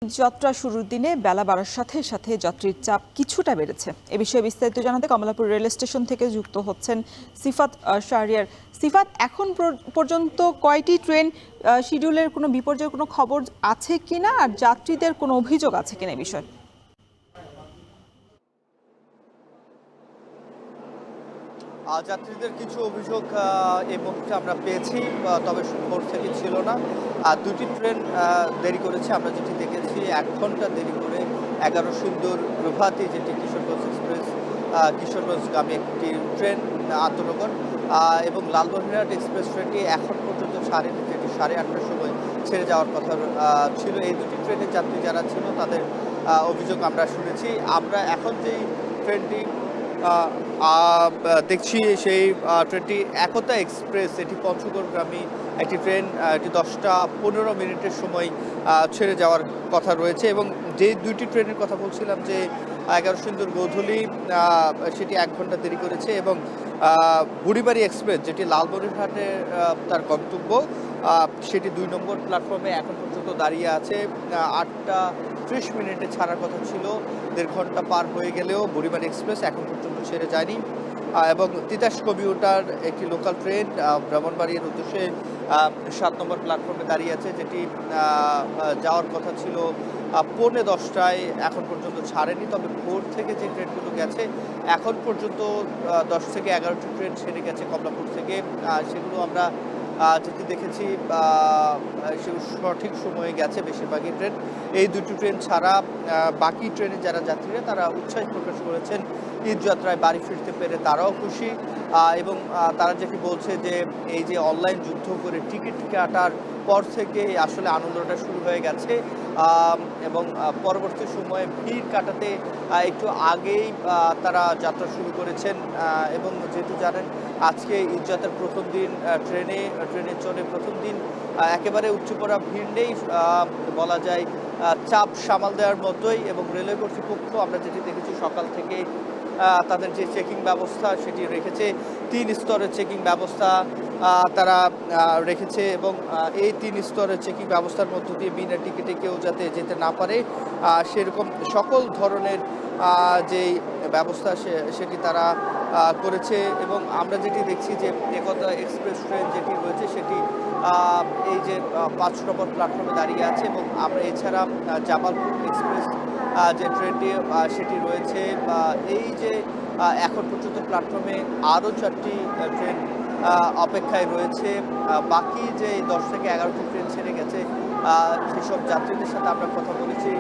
যাত্রা শুরুর দিনে বেলা বাড়ার সাথে সাথে যাত্রীর চাপ কিছুটা বেড়েছে। এ বিষয়ে বিস্তারিত জানাতে কমলাপুর রেল স্টেশন থেকে যুক্ত হচ্ছেন সিফাত শাহরিয়ার। সিফাত, এখন পর্যন্ত কয়টি ট্রেন শিডিউলের কোনো বিপর্যয়ের কোনো খবর আছে কিনা, আর যাত্রীদের কোনো অভিযোগ আছে কিনা এই বিষয়ে? যাত্রীদের কিছু অভিযোগ এই মুহূর্তে আমরা পেয়েছি, তবে ভোর থেকে ছিল না। দুটি ট্রেন দেরি করেছে, আমরা যেটি দেখেছি 1 ঘন্টা দেরি করে 11 সুন্দর প্রভাতী, যেটি কিশোরগঞ্জ এক্সপ্রেস কিশোরগঞ্জগামী একটি ট্রেন আন্তনগর, এবং লালমনিরহাট এক্সপ্রেস ট্রেনটি এখন পর্যন্ত ছাড়েনি, যেটি 8:30টার সময় ছেড়ে যাওয়ার কথা ছিল। এই দুটি ট্রেনের যাত্রী যারা ছিল তাদের অভিযোগ আমরা শুনেছি। আমরা এখন যেই ট্রেনটি দেখছি সেই ট্রেনটি একতা এক্সপ্রেস, এটি পঞ্চগড়গামী একটি ট্রেন, এটি 10টা 15 মিনিটের সময় ছেড়ে যাওয়ার কথা রয়েছে। এবং যে দুইটি ট্রেনের কথা বলছিলাম, যে 11 সুন্দর গোধূলি, সেটি 1 ঘন্টা দেরি করেছে, এবং বুড়িবাড়ি এক্সপ্রেস, যেটি লালমনিরহাটে তার গন্তব্য, সেটি 2 নম্বর প্ল্যাটফর্মে এখন পর্যন্ত দাঁড়িয়ে আছে। 8টা 30 মিনিটে ছাড়ার কথা ছিল, 1.5 ঘন্টা পার হয়ে গেলেও বুড়িবাড়ি এক্সপ্রেস এখন পর্যন্ত ছেড়ে যায়নি। এবং তিতাস কমিউটার একটি লোকাল ট্রেন ব্রাহ্মণবাড়িয়ার উদ্দেশ্যে 7 নম্বর প্ল্যাটফর্মে দাঁড়িয়ে আছে, যেটি যাওয়ার কথা ছিল 10:45টায়, এখন পর্যন্ত ছাড়েনি। তবে ভোর থেকে যে ট্রেনগুলো গেছে এখন পর্যন্ত 10 থেকে 11টি ট্রেন ছেড়ে গেছে কমলাপুর থেকে। সেগুলো আমরা যেটি দেখেছি সেগুলো সঠিক সময়ে গেছে বেশিরভাগই ট্রেন। এই দুটি ট্রেন ছাড়া বাকি ট্রেনের যারা যাত্রীরা, তারা উৎসাহ প্রকাশ করেছেন ঈদযাত্রায় বাড়ি ফিরতে পেরে, তারাও খুশি। এবং তারা যেটি বলছে যে এই যে অনলাইন যুদ্ধ করে টিকিট কাটার পর থেকে আসলে আনন্দটা শুরু হয়ে গেছে, এবং পরবর্তী সময়ে ভিড় কাটাতে একটু আগেই তারা যাত্রা শুরু করেছেন। এবং যেহেতু জানেন আজকে ঈদযাত্রার প্রথম দিন, ট্রেনে চড়ে প্রথম দিন একেবারে উপচে পড়া ভিড় নেই, বলা যায় চাপ সামাল দেওয়ার মতোই। এবং রেলওয়ে কর্তৃপক্ষ আমরা যেটি দেখেছি সকাল থেকে তাদের যে চেকিং ব্যবস্থা সেটি রেখেছে, 3 স্তরের চেকিং ব্যবস্থা তারা রেখেছে। এবং এই 3 স্তরের চেকিং ব্যবস্থার মধ্য দিয়ে বিনা টিকিটে কেউ যাতে যেতে না পারে, সেরকম সকল ধরনের যেই ব্যবস্থা সেটি তারা করেছে। এবং আমরা যেটি দেখছি যে একতা এক্সপ্রেস ট্রেন যেটি রয়েছে সেটি এই যে 5 নম্বর প্ল্যাটফর্মে দাঁড়িয়ে আছে। এবং আমরা এছাড়া জামালপুর এক্সপ্রেস যে ট্রেনটি সেটি রয়েছে। এই যে এখন পর্যন্ত প্ল্যাটফর্মে আরও 4টি ট্রেন অপেক্ষায় রয়েছে। বাকি যে 10 থেকে 11টি ট্রেন ছেড়ে গেছে, সেসব যাত্রীদের সাথে আমরা কথা বলেছি।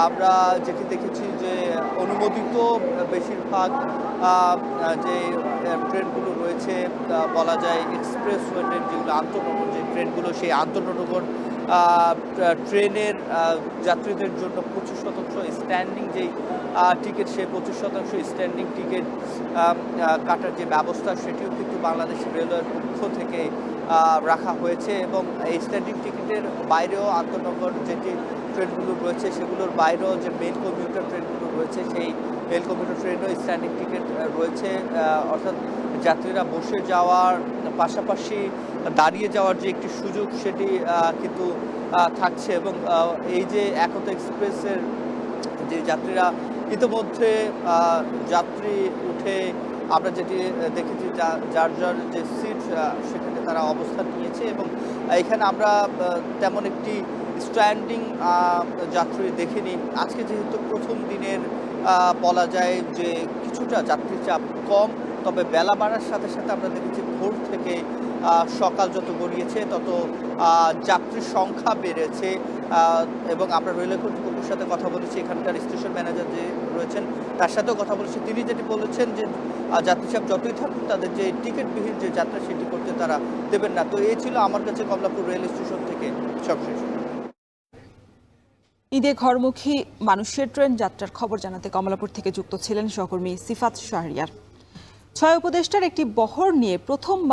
আমরা যেটি দেখেছি যে অনুমোদিত বেশিরভাগ যে ট্রেনগুলো রয়েছে, বলা যায় এক্সপ্রেসওয়ে ট্রেন, যেগুলো আন্তনগর যে ট্রেনগুলো, সেই আন্তনগর ট্রেনের যাত্রীদের জন্য 25% স্ট্যান্ডিং যেই টিকিট, সেই 25% স্ট্যান্ডিং টিকিট কাটার যে ব্যবস্থা, সেটিও কিন্তু বাংলাদেশ রেলওয়ের পক্ষ থেকে রাখা হয়েছে। এবং এই স্ট্যান্ডিং টিকিটের বাইরেও আন্তনগর যেটি ট্রেনগুলো রয়েছে, সেগুলোর বাইরেও যে মেল কমিউটার ট্রেনগুলো রয়েছে, সেই মেল কমিউটার ট্রেনেও স্ট্যান্ডিং টিকিট রয়েছে। অর্থাৎ যাত্রীরা বসে যাওয়ার পাশাপাশি দাঁড়িয়ে যাওয়ার যে একটি সুযোগ, সেটি কিন্তু থাকছে। এবং এই যে একতা এক্সপ্রেসের যে যাত্রীরা ইতিমধ্যে যাত্রী উঠে, আমরা যেটি দেখেছি যার যার যে সিট সেখানে তারা অবস্থান নিয়েছে। এবং এখানে আমরা তেমন একটি স্ট্যান্ডিং যাত্রী দেখিনি। আজকে যেহেতু প্রথম দিনের বলা যায় যে কিছুটা যাত্রীর চাপ কম, তবে বেলা বাড়ার সাথে সাথে আমরা দেখেছি ভোর থেকে সকাল যত গড়িয়েছে তত যাত্রীর সংখ্যা বেড়েছে। এবং আমরা রেলওয়ে কর্তৃপক্ষের সাথে কথা বলেছি, এখানকার স্টেশন ম্যানেজার যে রয়েছেন তার সাথেও কথা বলেছি। তিনি যেটি বলেছেন যে যাত্রী চাপ যতই থাকুক, তাদের যে টিকিটবিহীন যে যাত্রা সেটি করতে তারা দেবেন না। তো এই ছিল আমার কাছে কমলাপুর রেল স্টেশন থেকে সবশেষ। ঈদে ঘরমুখী মানুষের ট্রেন যাত্রার খবর জানাতে কমলাপুর থেকে যুক্ত ছিলেন সহকর্মী সিফাত শাহরিয়ার। 6 উপদেষ্টার একটি বহর নিয়ে প্রথম